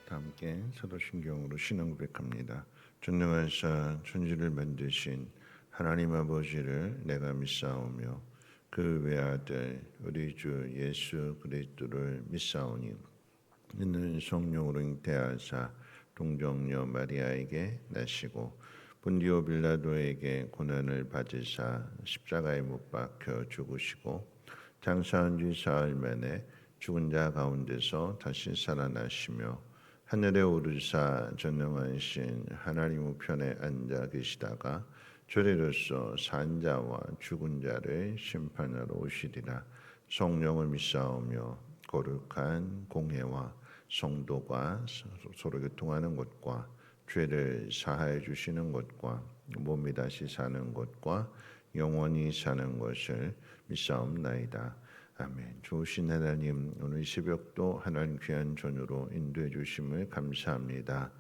다 함께 사도신경으로 신앙 고백합니다. 전능하사 천지를 만드신 하나님 아버지를 내가 믿사오며 그 외아들 우리 주 예수 그리스도를 믿사오니 이는 성령으로 잉태하사 동정녀 마리아에게 나시고 본디오 빌라도에게 고난을 받으사 십자가에 못 박혀 죽으시고 장사한 지 사흘 만에 죽은 자 가운데서 다시 살아나시며 하늘에 오르사 전능하신 하나님 우편에 앉아 계시다가 조리로서 산 자와 죽은 자를 심판하러 오시리라. 성령을 믿사오며 거룩한 공회와 성도가 서로 교통하는 것과 죄를 사하여 주시는 것과 몸이 다시 사는 것과 영원히 사는 것을 믿사옵나이다. 아멘. 좋으신 하나님, 오늘 새벽도 하나님 귀한 전으로 인도해 주심을 감사합니다.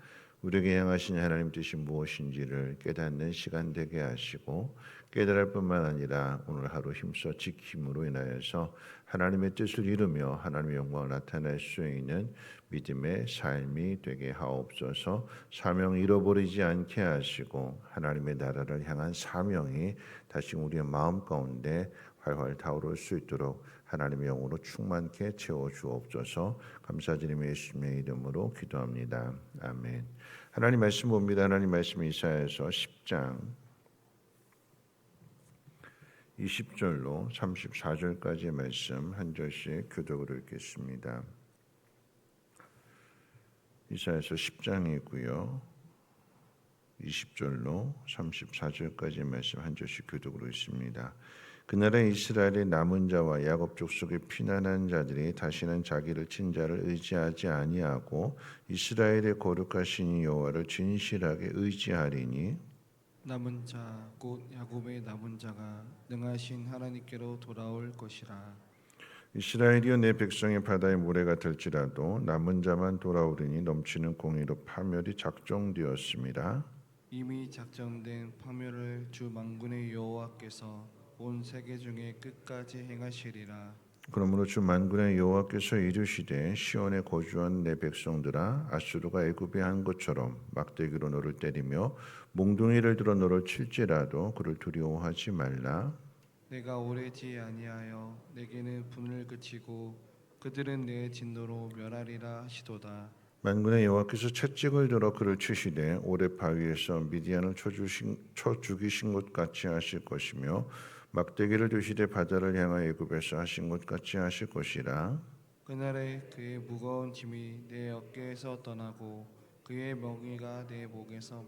우리에게 향하신 하나님 뜻이 무엇인지를 깨닫는 시간 되게 하시고 깨달을 뿐만 아니라 오늘 하루 힘써 지킴으로 인하여서 하나님의 뜻을 이루며 하나님의 영광을 나타낼 수 있는 믿음의 삶이 되게 하옵소서. 사명 잃어버리지 않게 하시고 하나님의 나라를 향한 사명이 다시 우리의 마음 가운데 활활 타오를 수 있도록 하나님의 영으로 충만케 채워주옵소서. 감사드리며 예수님의 이름으로 기도합니다. 아멘. 하나님 말씀 봅니다. 하나님 말씀 이사야서 10장 20절로 34절까지의 말씀 한 절씩 교독으로 읽겠습니다. 이사야서 10장이고요. 20절로 34절까지의 말씀 한 절씩 교독으로 있습니다. 그날에 이스라엘의 남은 자와 야곱 족속의 피난한 자들이 다시는 자기를 친 자를 의지하지 아니하고 이스라엘의 거룩하신 여호와를 진실하게 의지하리니 남은 자 곧 야곱의 남은 자가 능하신 하나님께로 돌아올 것이라. 이스라엘이여 내 백성의 바다의 모래가 될지라도 남은 자만 돌아오리니 넘치는 공의로 파멸이 작정되었습니다. 이미 작정된 파멸을 주 만군의 여호와께서 온 세계 중에 끝까지 행하시리라. 그러므로 주 만군의 여호와께서 이르시되 시온에 거주한 내 백성들아 아수르가 애굽에 한 것처럼 막대기로 너를 때리며 몽둥이를 들어 너를 칠지라도 그를 두려워하지 말라. 내가 오래지 아니하여 내게는 분을 그치고 그들은 내 진노로 멸하리라 하시도다. 만군의 여호와께서 채찍을 들어 그를 치시되 오래 바위에서 미디안을 쳐 죽이신 것 같이 하실 것이며 막대기를 드시되 바다를 향하여 애굽에서 하신 것 같이 하실 것이라. 그날에 그의 무거운 짐이 내 어깨에서 떠나고 그의 멍에가 내 목에서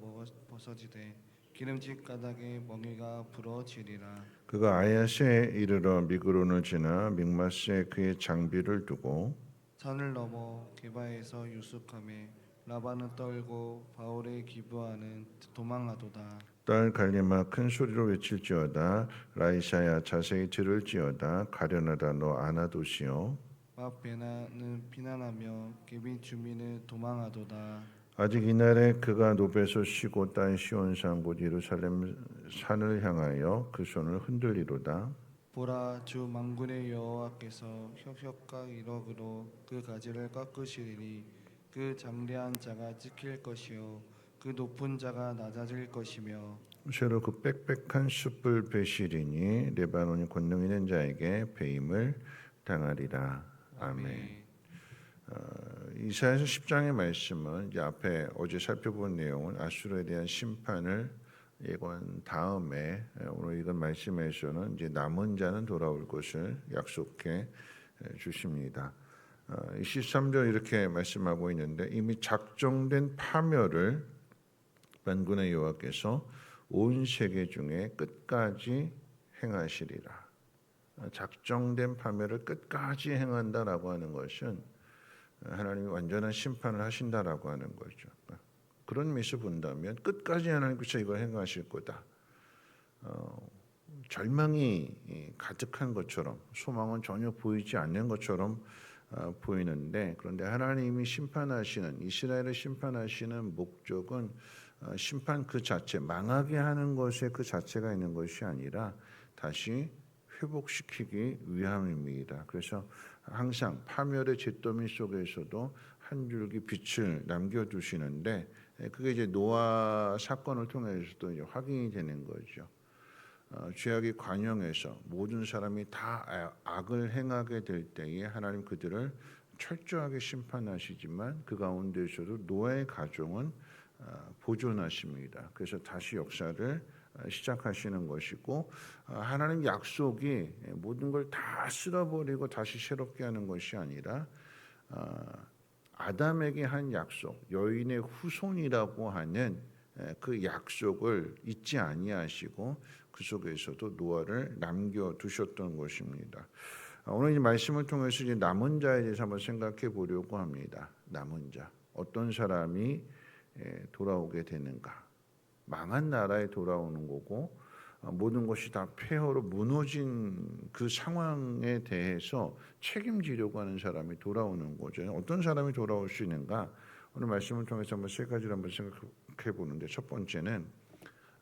벗어지되 기름진 가닥에 멍에가 부러지리라. 그가 아야스에 이르러 미그론을 지나 믹마스에 그의 장비를 두고 산을 넘어 게바에서 유숙함에 라반은 떨고 바울의 기부하는 도망하도다. 딸 갈리마 큰 소리로 외칠지어다. 라이샤야 자세히 들을지어다. 가련하다 너 아나도시오. 막베나는 피난하며 게빈 주민은 도망하도다. 아직 이날에 그가 노베에서 쉬고 딸 시온산 곧 예루살렘 산을 향하여 그 손을 흔들리로다. 보라 주 만군의 여호와께서 혁혁과 이럭으로 그 가지를 깎으시리니 그 장대한 자가 찍힐 것이요 그 높은 자가 낮아질 것이며 새로 그 빽빽한 숲을 베시리니 레바논이 권능 있는 자에게 배임을 당하리라. 아멘. 이사야서 10장의 말씀은 이제 앞에 어제 살펴본 내용은 아수르에 대한 심판을 예고한 다음에 오늘 이건 말씀에서는 이제 남은 자는 돌아올 것을 약속해 주십니다. 23절 이렇게 말씀하고 있는데 이미 작정된 파멸을 만군의 여호와께서 온 세계 중에 끝까지 행하시리라. 작정된 파멸을 끝까지 행한다라고 하는 것은 하나님이 완전한 심판을 하신다라고 하는 거죠. 그런 의미에서 본다면 끝까지 하나님께서 이걸 행하실 거다. 절망이 가득한 것처럼 소망은 전혀 보이지 않는 것처럼 보이는데 그런데 하나님이 심판하시는 이스라엘을 심판하시는 목적은 심판 그 자체 망하게 하는 것에 그 자체가 있는 것이 아니라 다시 회복시키기 위함입니다. 그래서 항상 파멸의 잿더미 속에서도 한 줄기 빛을 남겨두시는데 그게 이제 노아 사건을 통해서도 이제 확인이 되는 거죠. 죄악의 관영에서 모든 사람이 다 악을 행하게 될 때에 하나님 그들을 철저하게 심판하시지만 그 가운데에서도 노아의 가정은 보존하십니다. 그래서 다시 역사를 시작하시는 것이고 하나님 약속이 모든 걸 다 쓸어버리고 다시 새롭게 하는 것이 아니라 아담에게 한 약속, 여인의 후손이라고 하는 그 약속을 잊지 아니하시고 그 속에서도 노아를 남겨두셨던 것입니다. 오늘 이 말씀을 통해서 이제 남은 자에 대해서 한번 생각해 보려고 합니다. 남은 자, 어떤 사람이 돌아오게 되는가? 망한 나라에 돌아오는 거고 모든 것이 다 폐허로 무너진 그 상황에 대해서 책임지려고 하는 사람이 돌아오는 거죠. 어떤 사람이 돌아올 수 있는가? 오늘 말씀을 통해서 한번 세 가지를 한번 생각해 보는데 첫 번째는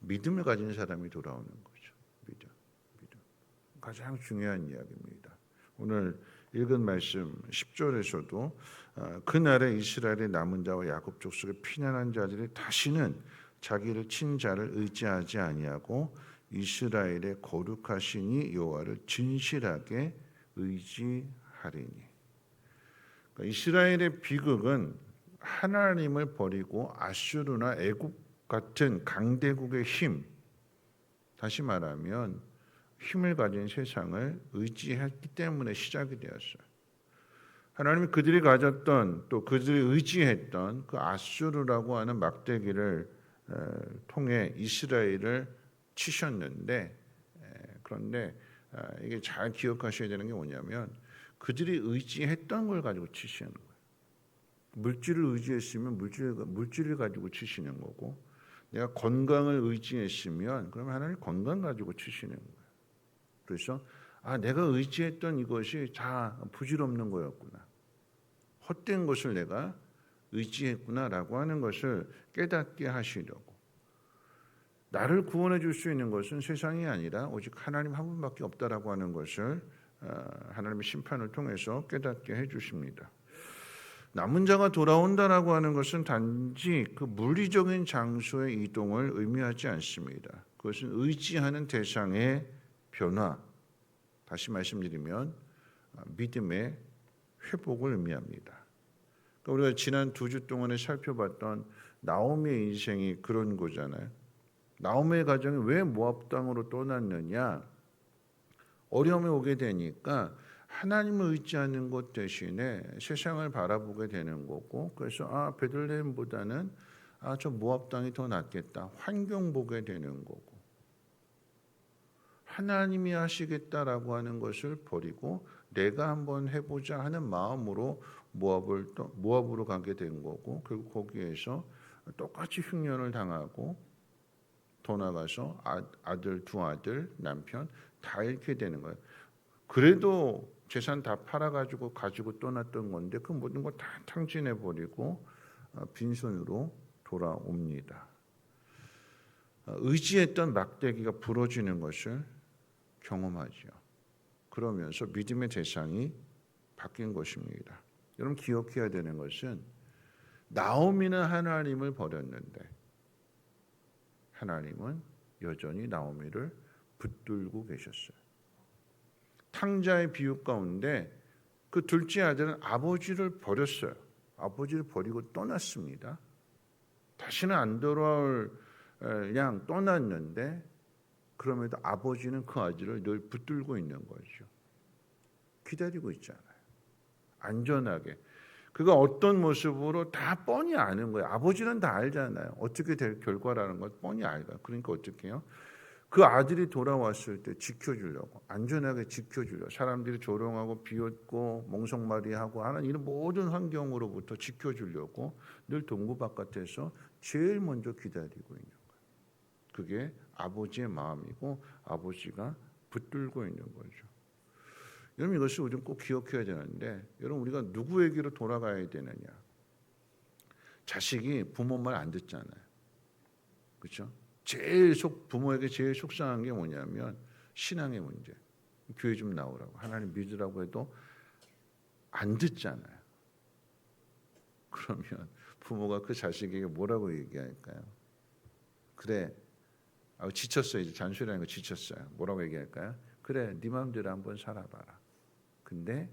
믿음을 가진 사람이 돌아오는 거죠. 믿음. 가장 중요한 이야기입니다. 오늘 읽은 말씀 10절에서도 그날에 이스라엘의 남은 자와 야곱 족속의 피난한 자들이 다시는 자기를 친 자를 의지하지 아니하고 이스라엘의 거룩하시니 여호와를 진실하게 의지하리니. 그러니까 이스라엘의 비극은 하나님을 버리고 아수르나 애굽 같은 강대국의 힘, 다시 말하면 힘을 가진 세상을 의지했기 때문에 시작이 되었어요. 하나님이 그들이 가졌던 또 그들이 의지했던 그 아수르라고 하는 막대기를 통해 이스라엘을 치셨는데 그런데 이게 잘 기억하셔야 되는 게 뭐냐면 그들이 의지했던 걸 가지고 치시는 거예요. 물질을 의지했으면 물질을 가지고 치시는 거고 내가 건강을 의지했으면 그러면 하나님 건강 가지고 치시는 거예요. 그래서 내가 의지했던 이것이 다 부질없는 거였구나. 헛된 것을 내가 의지했구나라고 하는 것을 깨닫게 하시려고. 나를 구원해 줄 수 있는 것은 세상이 아니라 오직 하나님 한 분밖에 없다라고 하는 것을 하나님의 심판을 통해서 깨닫게 해 주십니다. 남은 자가 돌아온다라고 하는 것은 단지 그 물리적인 장소의 이동을 의미하지 않습니다. 그것은 의지하는 대상의 변화, 다시 말씀드리면 믿음의 회복을 의미합니다. 그러니까 우리가 지난 2주 동안에 살펴봤던 나오미의 인생이 그런 거잖아요. 나오미의 가정이 왜 모압 땅으로 떠났느냐? 어려움이 오게 되니까 하나님을 의지하는 것 대신에 세상을 바라보게 되는 거고, 그래서 베들레헴보다는 저 모압 땅이 더 낫겠다. 환경 보게 되는 거고. 하나님이 하시겠다라고 하는 것을 버리고 내가 한번 해보자 하는 마음으로 모압으로 가게 된 거고, 결국 거기에서 똑같이 흉년을 당하고 더 나가서 아들, 두 아들, 남편 다 잃게 되는 거예요. 그래도 재산 다 팔아가지고 가지고 떠났던 건데 그 모든 걸 다 탕진해 버리고 빈손으로 돌아옵니다. 의지했던 막대기가 부러지는 것을 경험하죠. 그러면서 믿음의 대상이 바뀐 것입니다. 여러분 기억해야 되는 것은 나오미는 하나님을 버렸는데 하나님은 여전히 나오미를 붙들고 계셨어요. 탕자의 비유 가운데 그 둘째 아들은 아버지를 버렸어요. 아버지를 버리고 떠났습니다. 다시는 안 돌아올 양 떠났는데 그럼에도 아버지는 그 아들을 늘 붙들고 있는 거죠. 기다리고 있잖아요. 안전하게. 그가 어떤 모습으로 다 뻔히 아는 거예요. 아버지는 다 알잖아요. 어떻게 될 결과라는 것 뻔히 알고. 그러니까 어떻게 해요? 그 아들이 돌아왔을 때 지켜주려고, 안전하게 지켜주려고, 사람들이 조롱하고 비웃고 멍석말이하고 하는 이런 모든 환경으로부터 지켜주려고 늘 동구 바깥에서 제일 먼저 기다리고 있는 거예요. 그게 아버지의 마음이고 아버지가 붙들고 있는 거죠. 여러분 이것을 우리는 꼭 기억해야 되는데, 여러분 우리가 누구에게로 돌아가야 되느냐? 자식이 부모 말 안 듣잖아요. 그렇죠? 부모에게 제일 속상한 게 뭐냐면 신앙의 문제. 교회 좀 나오라고, 하나님 믿으라고 해도 안 듣잖아요. 그러면 부모가 그 자식에게 뭐라고 얘기할까요? 그래, 지쳤어요. 이제 잔소리하는 거 지쳤어요. 뭐라고 얘기할까요? 그래, 네 마음대로 한번 살아봐라. 근데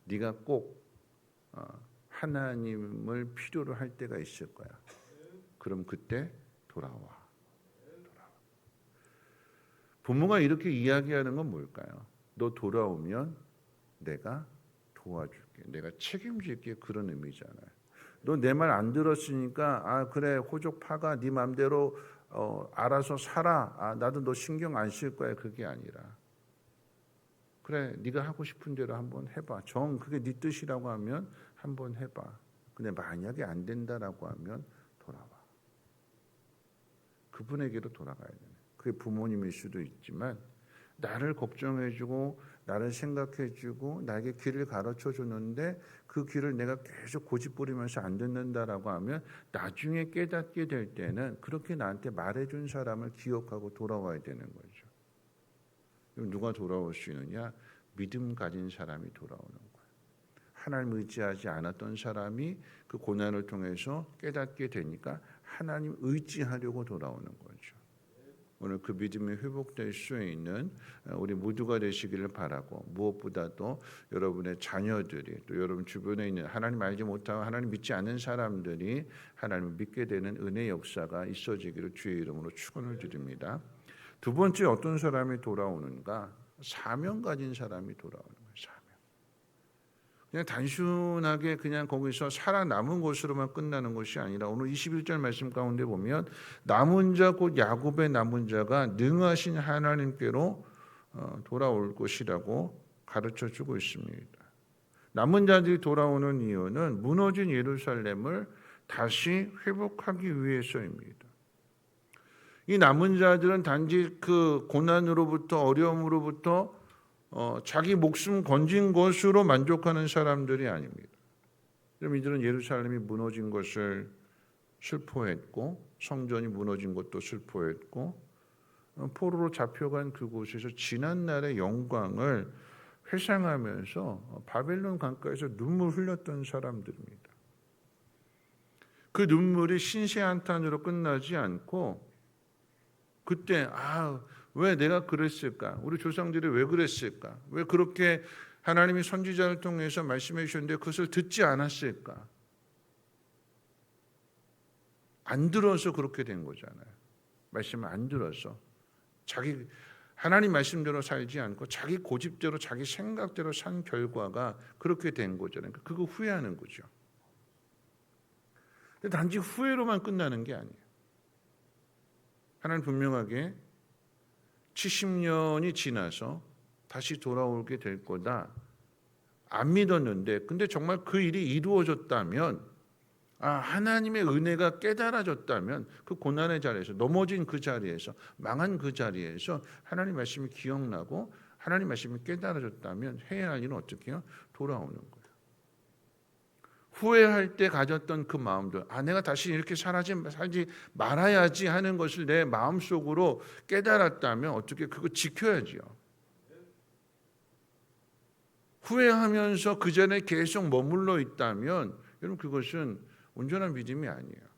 네가 꼭 하나님을 필요로 할 때가 있을 거야. 그럼 그때 돌아와. 부모가 이렇게 이야기하는 건 뭘까요? 너 돌아오면 내가 도와줄게. 내가 책임질게. 그런 의미잖아요. 너 내 말 안 들었으니까 그래, 호족파가 네 맘대로 알아서 살아. 나도 너 신경 안 쓸 거야. 그게 아니라 그래, 네가 하고 싶은 대로 한번 해봐. 그게 네 뜻이라고 하면 한번 해봐. 근데 만약에 안 된다라고 하면 돌아와. 그분에게로 돌아가야 되네. 그게 부모님일 수도 있지만 나를 걱정해주고 나를 생각해주고 나에게 길을 가르쳐 주는데 그 길을 내가 계속 고집부리면서 안 듣는다라고 하면 나중에 깨닫게 될 때는 그렇게 나한테 말해준 사람을 기억하고 돌아와야 되는 거죠. 그럼 누가 돌아올 수 있느냐? 믿음 가진 사람이 돌아오는 거예요. 하나님 의지하지 않았던 사람이 그 고난을 통해서 깨닫게 되니까 하나님 의지하려고 돌아오는 거죠. 오늘 그 믿음이 회복될 수 있는 우리 모두가 되시기를 바라고, 무엇보다도 여러분의 자녀들이 또 여러분 주변에 있는 하나님 알지 못하고 하나님 믿지 않는 사람들이 하나님을 믿게 되는 은혜 역사가 있어지기를 주의 이름으로 축원을 드립니다. 두 번째, 어떤 사람이 돌아오는가? 사명 가진 사람이 돌아오는 거예요. 사명. 그냥 단순하게 그냥 거기서 살아남은 것으로만 끝나는 것이 아니라 오늘 21절 말씀 가운데 보면 남은 자 곧 야곱의 남은 자가 능하신 하나님께로 돌아올 것이라고 가르쳐주고 있습니다. 남은 자들이 돌아오는 이유는 무너진 예루살렘을 다시 회복하기 위해서입니다. 이 남은 자들은 단지 그 고난으로부터 어려움으로부터 자기 목숨 건진 것으로 만족하는 사람들이 아닙니다. 이들은 예루살렘이 무너진 것을 슬퍼했고 성전이 무너진 것도 슬퍼했고 포로로 잡혀간 그곳에서 지난날의 영광을 회상하면서 바벨론 강가에서 눈물 흘렸던 사람들입니다. 그 눈물이 신세한탄으로 끝나지 않고 그때 왜 내가 그랬을까? 우리 조상들이 왜 그랬을까? 왜 그렇게 하나님이 선지자를 통해서 말씀해 주셨는데 그것을 듣지 않았을까? 안 들어서 그렇게 된 거잖아요. 말씀을 안 들어서 자기 하나님 말씀대로 살지 않고 자기 고집대로 자기 생각대로 산 결과가 그렇게 된 거잖아요. 그거 후회하는 거죠. 근데 단지 후회로만 끝나는 게 아니에요. 하나님 분명하게 70년이 지나서 다시 돌아오게 될 거다. 안 믿었는데 근데 정말 그 일이 이루어졌다면 하나님의 은혜가 깨달아졌다면 그 고난의 자리에서 넘어진 그 자리에서 망한 그 자리에서 하나님 말씀이 기억나고 하나님 말씀이 깨달아졌다면 해야 할 일은 어떻게 해요? 돌아오는 거예요. 후회할 때 가졌던 그 마음들, 내가 다시 이렇게 살지 말아야지 하는 것을 내 마음속으로 깨달았다면 어떻게 그거 지켜야지요. 후회하면서 그 전에 계속 머물러 있다면 여러분 그것은 온전한 믿음이 아니에요.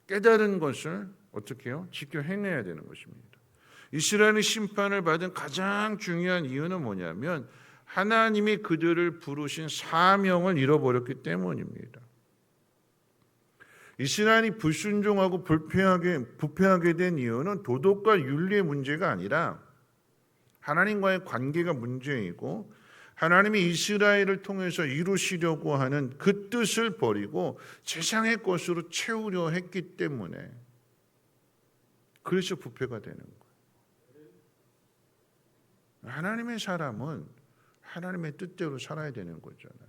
깨달은 것을 어떻게 해요? 지켜 해내야 되는 것입니다. 이스라엘의 심판을 받은 가장 중요한 이유는 뭐냐면 하나님이 그들을 부르신 사명을 잃어버렸기 때문입니다. 이스라엘이 불순종하고 부패하게 된 이유는 도덕과 윤리의 문제가 아니라 하나님과의 관계가 문제이고 하나님이 이스라엘을 통해서 이루시려고 하는 그 뜻을 버리고 세상의 것으로 채우려 했기 때문에 그래서 부패가 되는 거예요. 하나님의 사람은 하나님의 뜻대로 살아야 되는 거잖아요.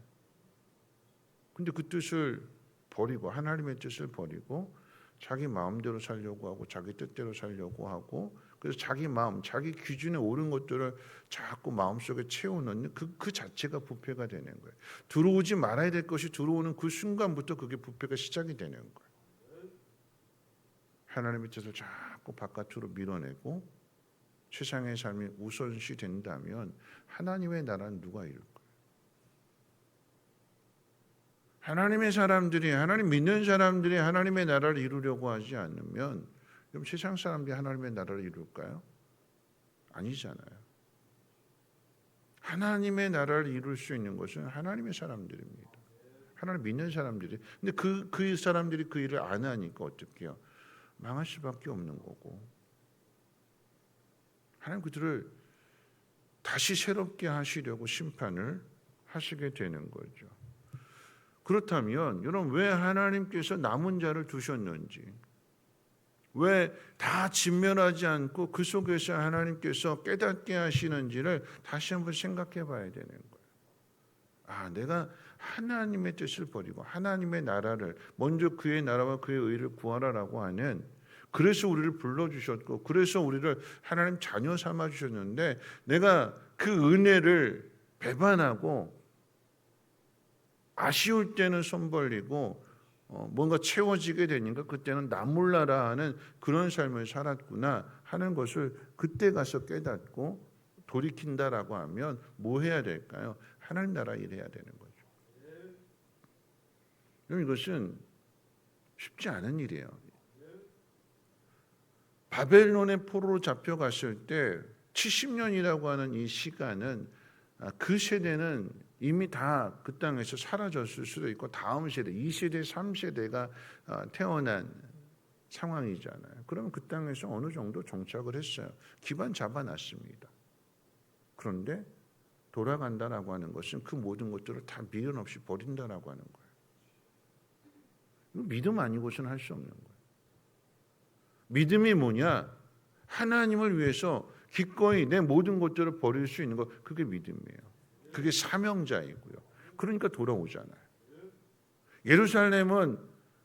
근데 그 뜻을 버리고 하나님의 뜻을 버리고 자기 마음대로 살려고 하고 자기 뜻대로 살려고 하고 그래서 자기 마음, 자기 기준에 옳은 것들을 자꾸 마음속에 채워넣는 그 자체가 부패가 되는 거예요. 들어오지 말아야 될 것이 들어오는 그 순간부터 그게 부패가 시작이 되는 거예요. 하나님의 뜻을 자꾸 바깥으로 밀어내고 세상의 삶이 우선시 된다면 하나님의 나라는 누가 이룰까요? 하나님의 사람들이, 하나님 믿는 사람들이 하나님의 나라를 이루려고 하지 않으면 그럼 세상 사람들이 하나님의 나라를 이룰까요? 아니잖아요. 하나님의 나라를 이룰 수 있는 것은 하나님의 사람들입니다. 하나님 믿는 사람들이. 근데 그 사람들이 그 일을 안 하니까 어떻게 해요? 망할 수밖에 없는 거고. 하나님 그들을 다시 새롭게 하시려고 심판을 하시게 되는 거죠. 그렇다면 여러분 왜 하나님께서 남은 자를 두셨는지, 왜 다 진멸하지 않고 그 속에서 하나님께서 깨닫게 하시는지를 다시 한번 생각해 봐야 되는 거예요. 내가 하나님의 뜻을 버리고 하나님의 나라를, 먼저 그의 나라와 그의 의를 구하라라고 하는, 그래서 우리를 불러주셨고 그래서 우리를 하나님 자녀 삼아 주셨는데 내가 그 은혜를 배반하고 아쉬울 때는 손 벌리고 뭔가 채워지게 되니까 그때는 나 몰라라 하는 그런 삶을 살았구나 하는 것을 그때 가서 깨닫고 돌이킨다라고 하면 뭐 해야 될까요? 하나님 나라 일해야 되는 거죠. 이것은 쉽지 않은 일이에요. 바벨론의 포로로 잡혀갔을 때 70년이라고 하는 이 시간은 그 세대는 이미 다 그 땅에서 사라졌을 수도 있고 다음 세대, 2세대, 3세대가 태어난 상황이잖아요. 그러면 그 땅에서 어느 정도 정착을 했어요. 기반 잡아놨습니다. 그런데 돌아간다라고 하는 것은 그 모든 것들을 다 미련 없이 버린다라고 하는 거예요. 믿음 아니고서는 할 수 없는 거예요. 믿음이 뭐냐? 하나님을 위해서 기꺼이 내 모든 것들을 버릴 수 있는 것, 그게 믿음이에요. 그게 사명자이고요. 그러니까 돌아오잖아요. 예루살렘은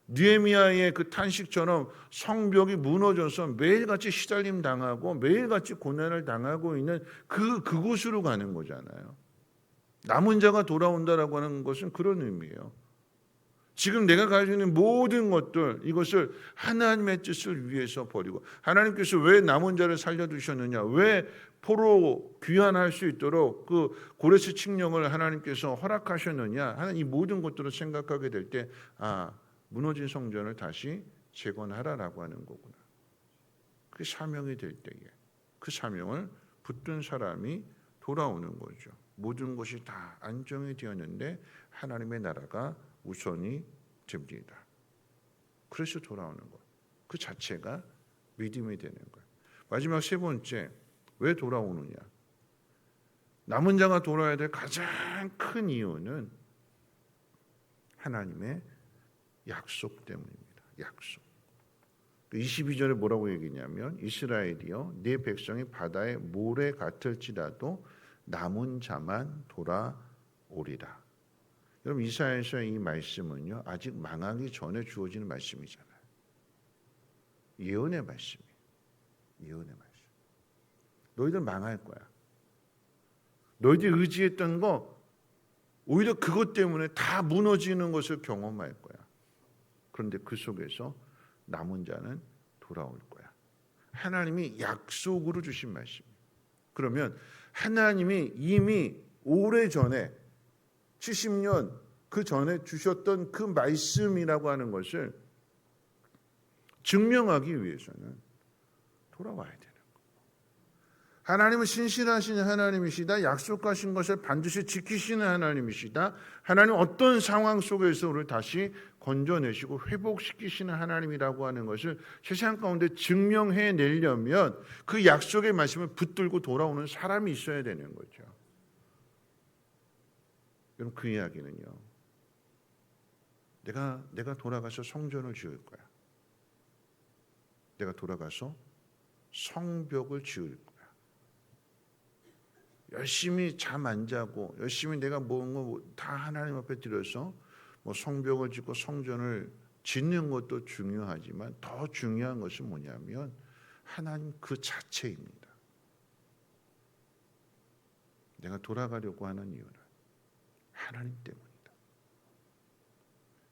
느헤미야의 그 탄식처럼 성벽이 무너져서 매일같이 시달림 당하고 매일같이 고난을 당하고 있는 그곳으로 가는 거잖아요. 남은 자가 돌아온다라고 하는 것은 그런 의미예요. 지금 내가 가지고 있는 모든 것들, 이것을 하나님의 뜻을 위해서 버리고, 하나님께서 왜 남은 자를 살려두셨느냐, 왜 포로 귀환할 수 있도록 그 고레스 칙령을 하나님께서 허락하셨느냐 하는 이 모든 것들을 생각하게 될 때 무너진 성전을 다시 재건하라라고 하는 거구나. 그게 사명이 될 때에 그 사명을 붙든 사람이 돌아오는 거죠. 모든 것이 다 안정이 되었는데 하나님의 나라가 우선이 됩니다. 그래서 돌아오는 것, 그 자체가 믿음이 되는 거예요. 마지막 세 번째, 왜 돌아오느냐? 남은 자가 돌아야 될 가장 큰 이유는 하나님의 약속 때문입니다. 약속. 22절에 뭐라고 얘기냐면 이스라엘이여 네 백성이 바다의 모래 같을지라도 남은 자만 돌아오리라. 여러분 이사야에서 이 말씀은요 아직 망하기 전에 주어지는 말씀이잖아요. 예언의 말씀이에요. 예언의 말씀. 너희들 망할 거야. 너희들 의지했던 거 오히려 그것 때문에 다 무너지는 것을 경험할 거야. 그런데 그 속에서 남은 자는 돌아올 거야. 하나님이 약속으로 주신 말씀이에요. 그러면 하나님이 이미 오래전에 70년 그 전에 주셨던 그 말씀이라고 하는 것을 증명하기 위해서는 돌아와야 되는 거예요. 하나님은 신실하신 하나님이시다. 약속하신 것을 반드시 지키시는 하나님이시다. 하나님은 어떤 상황 속에서 우리를 다시 건져내시고 회복시키시는 하나님이라고 하는 것을 세상 가운데 증명해내려면 그 약속의 말씀을 붙들고 돌아오는 사람이 있어야 되는 거죠. 여러분 그 이야기는요. 내가 돌아가서 성전을 지을 거야. 내가 돌아가서 성벽을 지을 거야. 열심히 잠 안 자고 열심히 내가 뭔가 다 하나님 앞에 드려서 뭐 성벽을 짓고 성전을 짓는 것도 중요하지만 더 중요한 것은 뭐냐면 하나님 그 자체입니다. 내가 돌아가려고 하는 이유는 하나님 때문이다.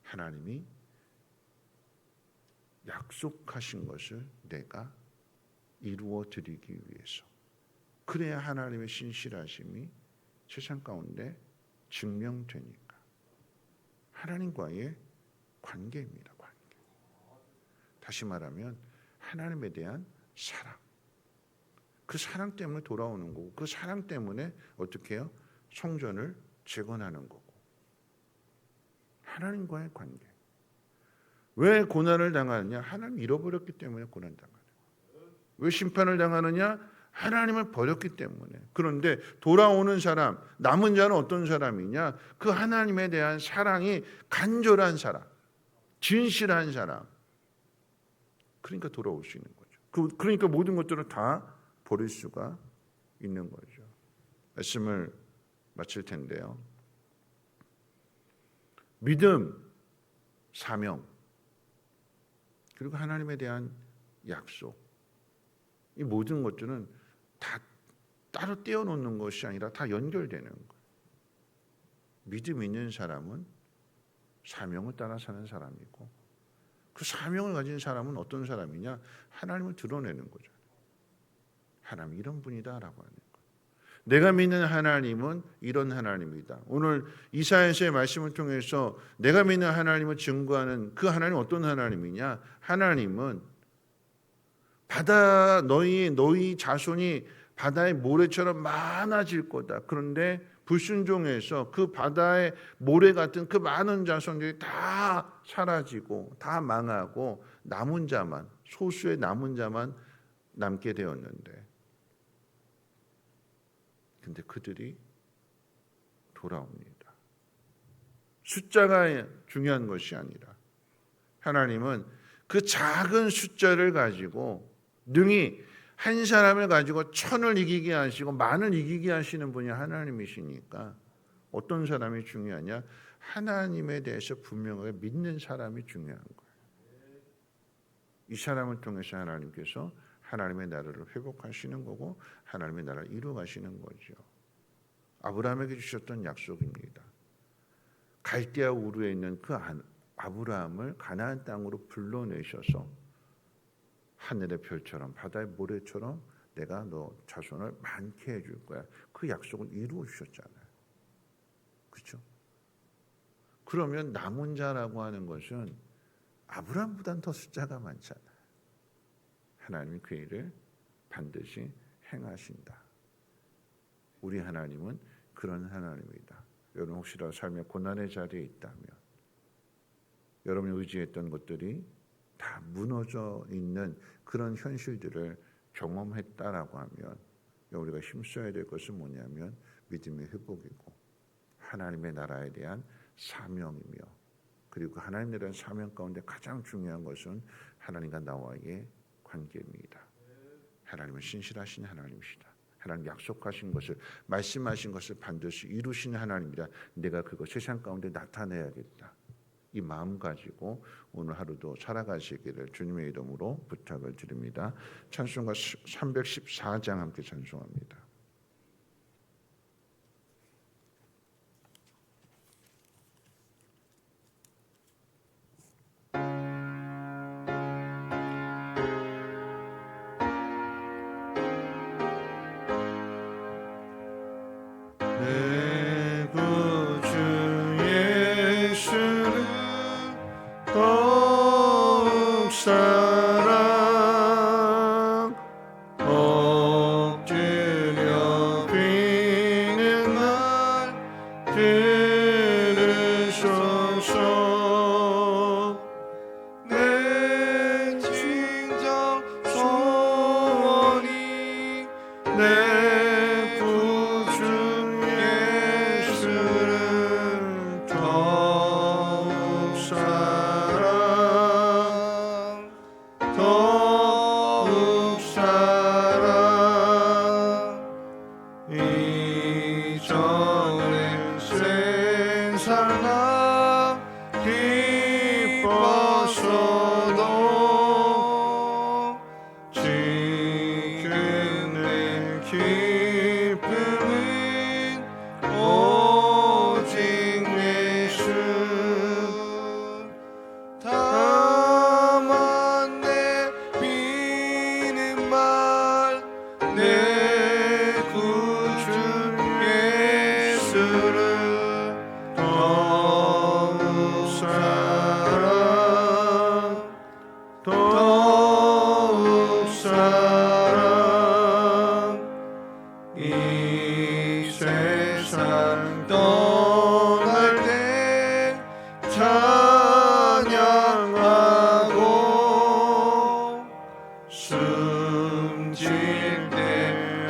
하나님이 약속하신 것을 내가 이루어 드리기 위해서 그래야 하나님의 신실하심이 세상 가운데 증명되니까. 하나님과의 관계입니다. 관계. 다시 말하면 하나님에 대한 사랑. 그 사랑 때문에 돌아오는 거고, 그 사랑 때문에 어떻게 해요? 성전을 재건하는 거고. 하나님과의 관계. 왜 고난을 당하느냐? 하나님 잃어버렸기 때문에 고난 당하는. 왜 심판을 당하느냐? 하나님을 버렸기 때문에. 그런데 돌아오는 사람, 남은 자는 어떤 사람이냐? 그 하나님에 대한 사랑이 간절한 사람, 진실한 사람. 그러니까 돌아올 수 있는 거죠. 그러니까 모든 것들을 다 버릴 수가 있는 거죠. 말씀을 마칠 텐데요. 믿음, 사명, 그리고 하나님에 대한 약속, 이 모든 것들은 다 따로 떼어놓는 것이 아니라 다 연결되는 거예요. 믿음 있는 사람은 사명을 따라 사는 사람이고, 그 사명을 가진 사람은 어떤 사람이냐? 하나님을 드러내는 거죠. 하나님 이런 분이다라고 하는 거예요. 내가 믿는 하나님은 이런 하나님이다. 오늘 이사야서의 말씀을 통해서 내가 믿는 하나님을 증거하는 그 하나님 어떤 하나님이냐? 하나님은 바다 너희 자손이 바다의 모래처럼 많아질 거다. 그런데 불순종해서 그 바다의 모래 같은 그 많은 자손들이 다 사라지고 다 망하고 남은 자만, 소수의 남은 자만 남게 되었는데, 근데 그들이 돌아옵니다. 숫자가 중요한 것이 아니라 하나님은 그 작은 숫자를 가지고 능히 한 사람을 가지고 천을 이기게 하시고 만을 이기게 하시는 분이 하나님이시니까 어떤 사람이 중요하냐? 하나님에 대해서 분명하게 믿는 사람이 중요한 거예요. 이 사람을 통해서 하나님께서 하나님의 나라를 회복하시는 거고 하나님의 나라를 이루어가시는 거죠. 아브라함에게 주셨던 약속입니다. 갈대아 우르에 있는 그 아브라함을 가나안 땅으로 불러내셔서 하늘의 별처럼 바다의 모래처럼 내가 너 자손을 많게 해줄 거야. 그 약속을 이루어 주셨잖아요. 그렇죠? 그러면 남은 자라고 하는 것은 아브라함보다는 더 숫자가 많잖아요. 하나님이 그 일을 반드시 행하신다. 우리 하나님은 그런 하나님이다. 여러분 혹시라도 삶의 고난의 자리에 있다면, 여러분이 의지했던 것들이 다 무너져 있는 그런 현실들을 경험했다라고 하면 우리가 힘써야 될 것은 뭐냐면 믿음의 회복이고 하나님의 나라에 대한 사명이며, 그리고 하나님에 대한 사명 가운데 가장 중요한 것은 하나님과 나와의 관계입니다. 하나님은 신실하신 하나님이시다. 하나님 약속하신 것을, 말씀하신 것을 반드시 이루시는 하나님이다. 내가 그거 세상 가운데 나타내야겠다. 이 마음 가지고 오늘 하루도 살아가시기를 주님의 이름으로 부탁을 드립니다. 찬송가 314장 함께 찬송합니다. 내 구주 예수를 더욱 사랑 엎드려 비는 날 들으소서. 내 진정 소원이 내 기뻐서도 지금 내 길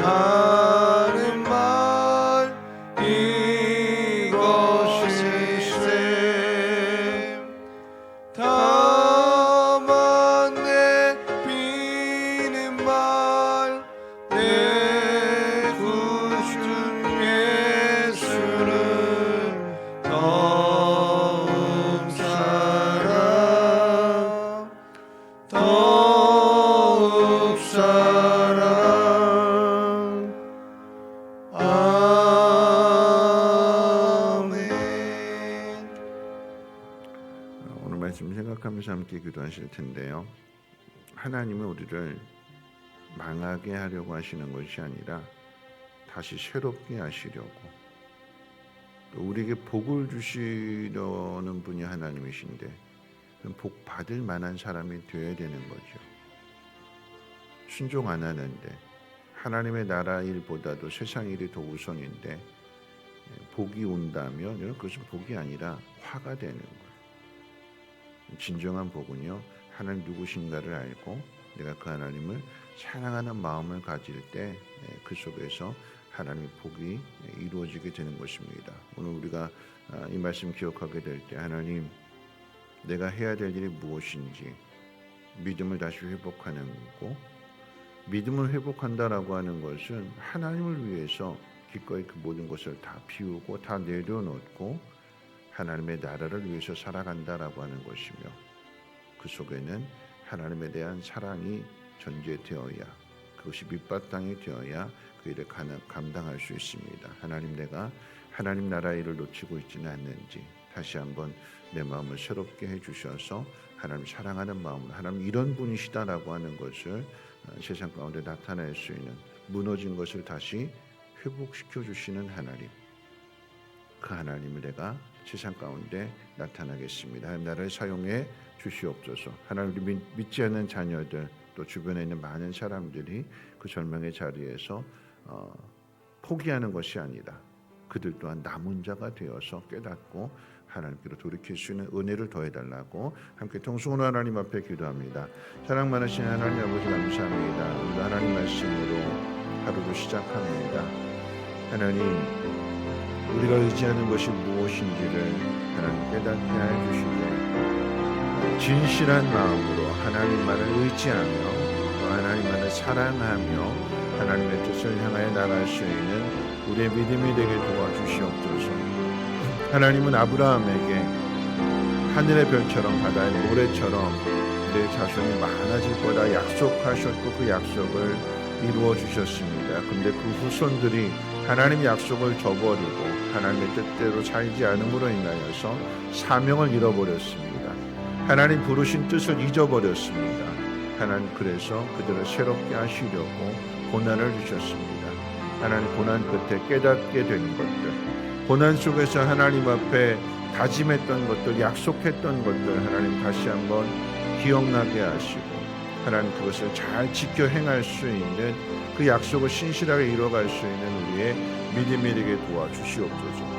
하는 말 이것일세. 다만 내 비는 말 내 구주 예수를 더욱 사랑 더욱 사랑. 아멘. 오늘 말씀 생각하면서 함께 기도하실 텐데요. 하나님은 우리를 망하게 하려고 하시는 것이 아니라 다시 새롭게 하시려고, 또 우리에게 복을 주시려는 분이 하나님이신데 복 받을 만한 사람이 되어야 되는 거죠. 순종 안 하는데, 하나님의 나라 일보다도 세상 일이 더 우선인데 복이 온다면 그것은 복이 아니라 화가 되는 거예요. 진정한 복은요, 하나님 누구신가를 알고 내가 그 하나님을 사랑하는 마음을 가질 때 그 속에서 하나님의 복이 이루어지게 되는 것입니다. 오늘 우리가 이 말씀 기억하게 될 때, 하나님 내가 해야 될 일이 무엇인지 믿음을 다시 회복하는 거고, 믿음을 회복한다라고 하는 것은 하나님을 위해서 기꺼이 그 모든 것을 다 비우고 다 내려놓고 하나님의 나라를 위해서 살아간다라고 하는 것이며, 그 속에는 하나님에 대한 사랑이 전제되어야, 그것이 밑바탕이 되어야 그 일을 감당할 수 있습니다. 하나님, 내가 하나님 나라 일을 놓치고 있지는 않는지 다시 한번 내 마음을 새롭게 해주셔서 하나님 사랑하는 마음으로, 하나님 이런 분이시다라고 하는 것을 세상 가운데 나타낼 수 있는, 무너진 것을 다시 회복시켜 주시는 하나님, 그 하나님을 내가 세상 가운데 나타나겠습니다. 하나님 나를 사용해 주시옵소서. 하나님, 우리 믿지 않는 자녀들, 또 주변에 있는 많은 사람들이 그 절망의 자리에서 포기하는 것이 아니라 그들 또한 남은 자가 되어서 깨닫고 하나님께로 돌이킬 수 있는 은혜를 더해달라고 함께 통성으로 하나님 앞에 기도합니다. 사랑 많으신 하나님 아버지, 감사합니다. 오늘 하나님 말씀으로 하루를 시작합니다. 하나님, 우리가 의지하는 것이 무엇인지를 하나님 깨닫게 해주시고, 진실한 마음으로 하나님만을 의지하며 또 하나님만을 사랑하며 하나님의 뜻을 향하여 나갈 수 있는 우리의 믿음이 되게 도와주시옵소서. 하나님은 아브라함에게 하늘의 별처럼 바다의 모래처럼 내 자손이 많아질 거다 약속하셨고 그 약속을 이루어 주셨습니다. 그런데 그 후손들이 하나님 약속을 저버리고 하나님의 뜻대로 살지 않음으로 인하여서 사명을 잃어버렸습니다. 하나님 부르신 뜻을 잊어버렸습니다. 하나님, 그래서 그들을 새롭게 하시려고 고난을 주셨습니다. 하나님, 고난 끝에 깨닫게 된 것들, 고난 속에서 하나님 앞에 다짐했던 것들, 약속했던 것들 하나님 다시 한번 기억나게 하시고, 하나님 그것을 잘 지켜 행할 수 있는, 그 약속을 신실하게 이뤄갈 수 있는 우리의 믿음이 되게 도와주시옵소서.